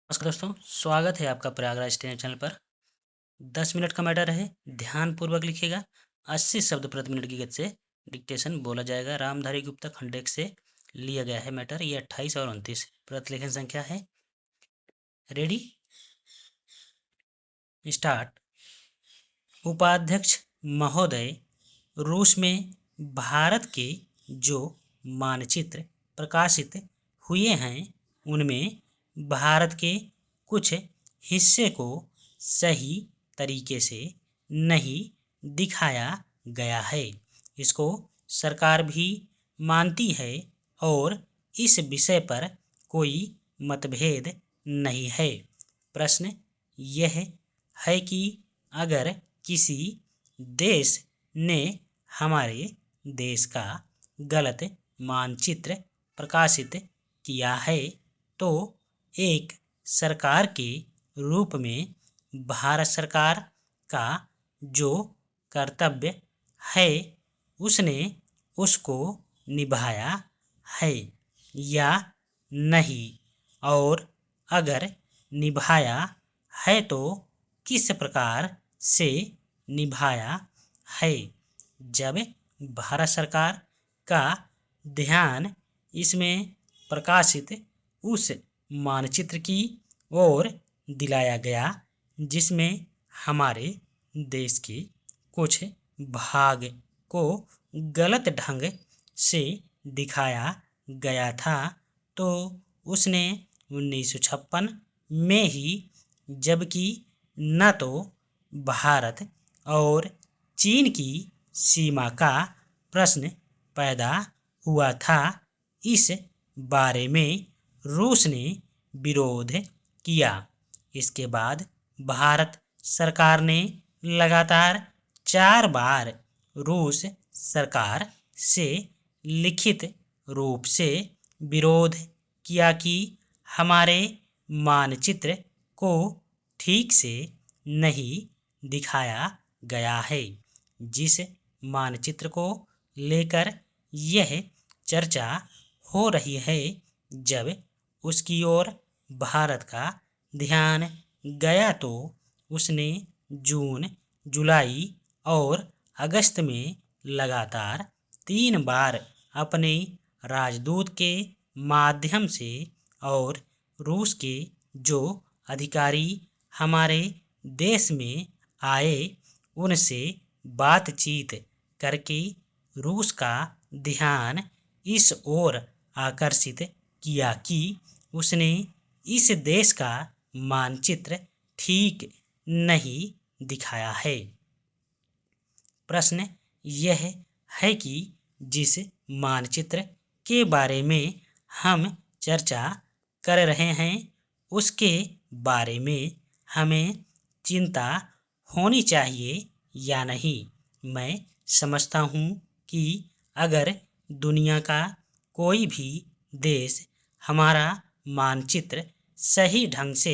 नमस्कार दोस्तों, स्वागत है आपका प्रयागराज चैनल पर। 10 मिनट का मैटर है, ध्यानपूर्वक लिखिएगा। 80 शब्द प्रति मिनट की गति से डिक्टेशन बोला जाएगा। रामधारी गुप्ता खंडेक से लिया गया है मैटर। ये 28 और 29 प्रतिलेखन संख्या है। Ready, start. उपाध्यक्ष महोदय, रूस में भारत के जो मानचित्र प्रकाशित हुए हैं उनमें भारत के कुछ हिस्से को सही तरीके से नहीं दिखाया गया है। इसको सरकार भी मानती है और इस विषय पर कोई मतभेद नहीं है। प्रश्न यह है कि अगर किसी देश ने हमारे देश का गलत मानचित्र प्रकाशित किया है तो एक सरकार के रूप में भारत सरकार का जो कर्तव्य है उसने उसको निभाया है या नहीं, और अगर निभाया है तो किस प्रकार से निभाया है। जब भारत सरकार का ध्यान इसमें प्रकाशित उस मानचित्र की ओर दिलाया गया जिसमें हमारे देश के कुछ भाग को गलत ढंग से दिखाया गया था, तो उसने 1956 में ही, जबकि न तो भारत और चीन की सीमा का प्रश्न पैदा हुआ था, इस बारे में रूस ने विरोध किया। इसके बाद भारत सरकार ने लगातार 4 बार रूस सरकार से लिखित रूप से विरोध किया कि हमारे मानचित्र को ठीक से नहीं दिखाया गया है। जिस मानचित्र को लेकर यह चर्चा हो रही है, जब उसकी ओर भारत का ध्यान गया तो उसने जून, जुलाई और अगस्त में लगातार 3 बार अपने राजदूत के माध्यम से और रूस के जो अधिकारी हमारे देश में आए उनसे बातचीत करके रूस का ध्यान इस ओर आकर्षित किया कि उसने इस देश का मानचित्र ठीक नहीं दिखाया है। प्रश्न यह है कि जिस मानचित्र के बारे में हम चर्चा कर रहे हैं उसके बारे में हमें चिंता होनी चाहिए या नहीं। मैं समझता हूँ कि अगर दुनिया का कोई भी देश हमारा मानचित्र सही ढंग से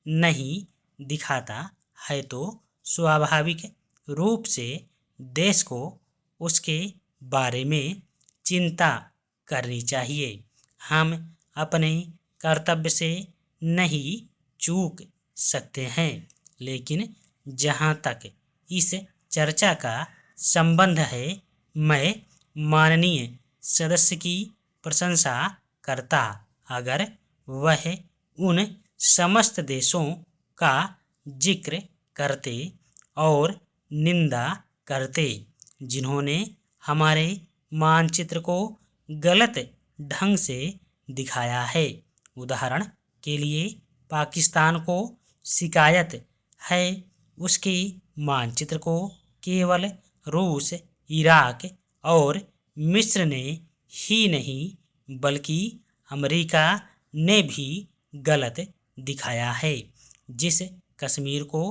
नहीं दिखाता है तो स्वाभाविक रूप से देश को उसके बारे में चिंता करनी चाहिए। हम अपने कर्तव्य से नहीं चूक सकते हैं, लेकिन जहाँ तक इस चर्चा का संबंध है, मैं माननीय सदस्य की प्रशंसा करता अगर वह उन समस्त देशों का जिक्र करते और निंदा करते जिन्होंने हमारे मानचित्र को गलत ढंग से दिखाया है। उदाहरण के लिए पाकिस्तान को शिकायत है उसके मानचित्र को केवल रूस, इराक और मिस्र ने ही नहीं बल्कि अमेरिका ने भी गलत दिखाया है। जिस कश्मीर को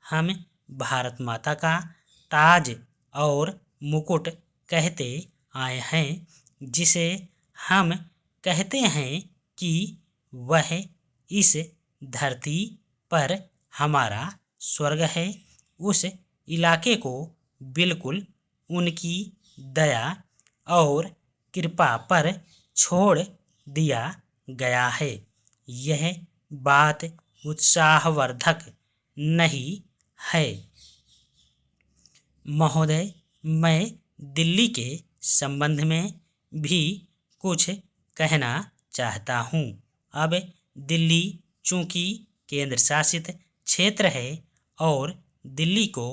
हम भारत माता का ताज और मुकुट कहते आए हैं, जिसे हम कहते हैं कि वह इस धरती पर हमारा स्वर्ग है, उस इलाके को बिल्कुल उनकी दया और कृपा पर छोड़ दिया गया है। यह बात उत्साहवर्धक नहीं है। महोदय, मैं दिल्ली के संबंध में भी कुछ कहना चाहता हूँ। अब दिल्ली चूँकि केंद्र शासित क्षेत्र है और दिल्ली को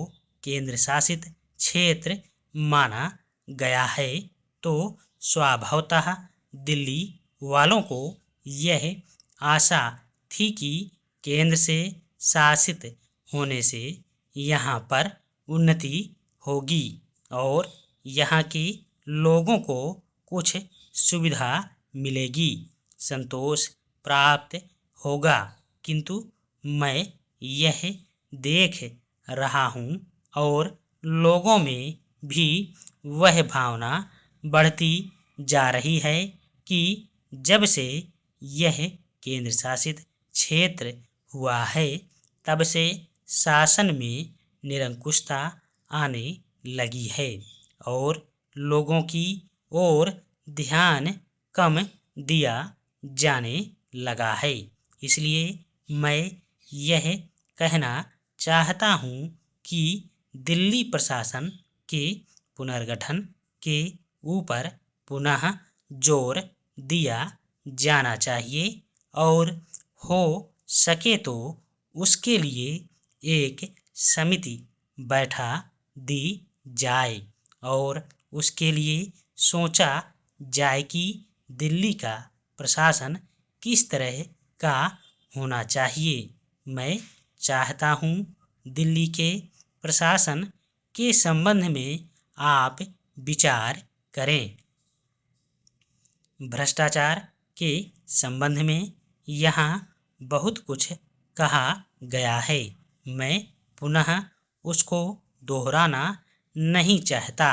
केंद्र शासित क्षेत्र माना गया है, तो स्वभावतः दिल्ली वालों को यह आशा थी कि केंद्र से शासित होने से यहाँ पर उन्नति होगी और यहाँ के लोगों को कुछ सुविधा मिलेगी, संतोष प्राप्त होगा। किंतु मैं यह देख रहा हूँ और लोगों में भी वह भावना बढ़ती जा रही है कि जब से यह केंद्र शासित क्षेत्र हुआ है, तब से शासन में निरंकुशता आने लगी है और लोगों की ओर ध्यान कम दिया जाने लगा है। इसलिए मैं यह कहना चाहता हूँ कि दिल्ली प्रशासन के पुनर्गठन के ऊपर पुनः जोर दिया जाना चाहिए और हो सके तो उसके लिए एक समिति बैठा दी जाए और उसके लिए सोचा जाए कि दिल्ली का प्रशासन किस तरह का होना चाहिए। मैं चाहता हूँ दिल्ली के प्रशासन के संबंध में आप विचार करें। भ्रष्टाचार के संबंध में यहाँ बहुत कुछ कहा गया है, मैं पुनः उसको दोहराना नहीं चाहता,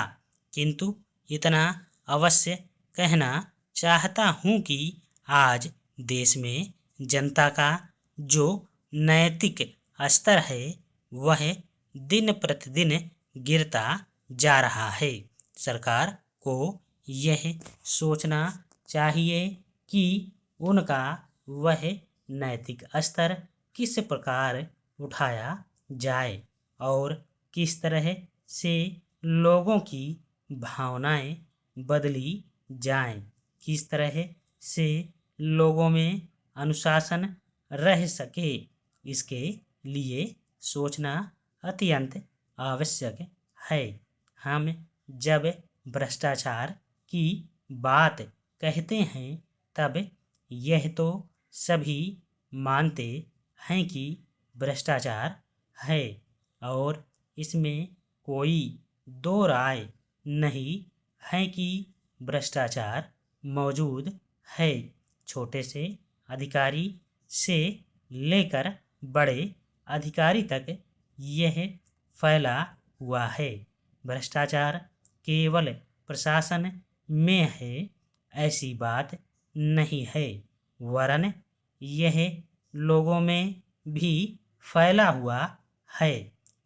किंतु इतना अवश्य कहना चाहता हूँ कि आज देश में जनता का जो नैतिक स्तर है वह दिन प्रतिदिन गिरता जा रहा है। सरकार को यह सोचना चाहिए कि उनका वह नैतिक स्तर किस प्रकार उठाया जाए और किस तरह से लोगों की भावनाएं बदली जाएं, किस तरह से लोगों में अनुशासन रह सके, इसके लिए सोचना अत्यंत आवश्यक है। हम जब भ्रष्टाचार की बात कहते हैं तब यह तो सभी मानते हैं कि भ्रष्टाचार है और इसमें कोई दो राय नहीं है कि भ्रष्टाचार मौजूद है। छोटे से अधिकारी से लेकर बड़े अधिकारी तक यह फैला हुआ है। भ्रष्टाचार केवल प्रशासन में है ऐसी बात नहीं है, वरन यह लोगों में भी फैला हुआ है।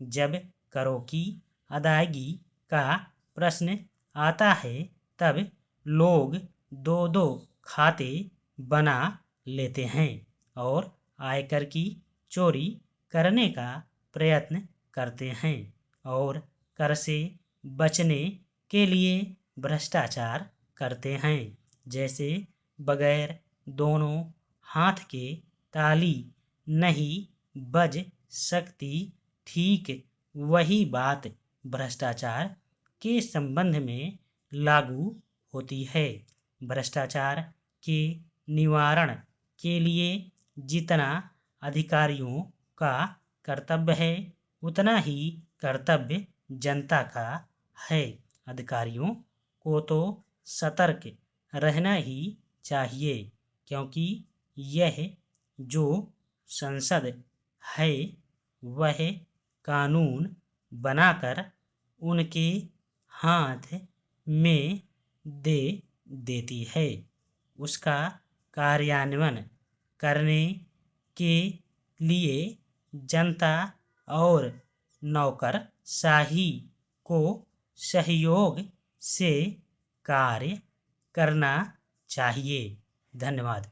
जब करों की अदायगी का प्रश्न आता है तब लोग दो दो खाते बना लेते हैं और आयकर की चोरी करने का प्रयत्न करते हैं और कर से बचने के लिए भ्रष्टाचार करते हैं। जैसे बगैर दोनों हाथ के ताली नहीं बज सकती, ठीक वही बात भ्रष्टाचार के संबंध में लागू होती है। भ्रष्टाचार के निवारण के लिए जितना अधिकारियों का कर्तव्य है उतना ही कर्तव्य जनता का है। अधिकारियों को तो सतर्क रहना ही चाहिए, क्योंकि यह जो संसद है वह कानून बनाकर उनके हाथ में दे देती है। उसका कार्यान्वयन करने के लिए जनता और नौकरशाही को सहयोग से कार्य करना चाहिए। धन्यवाद।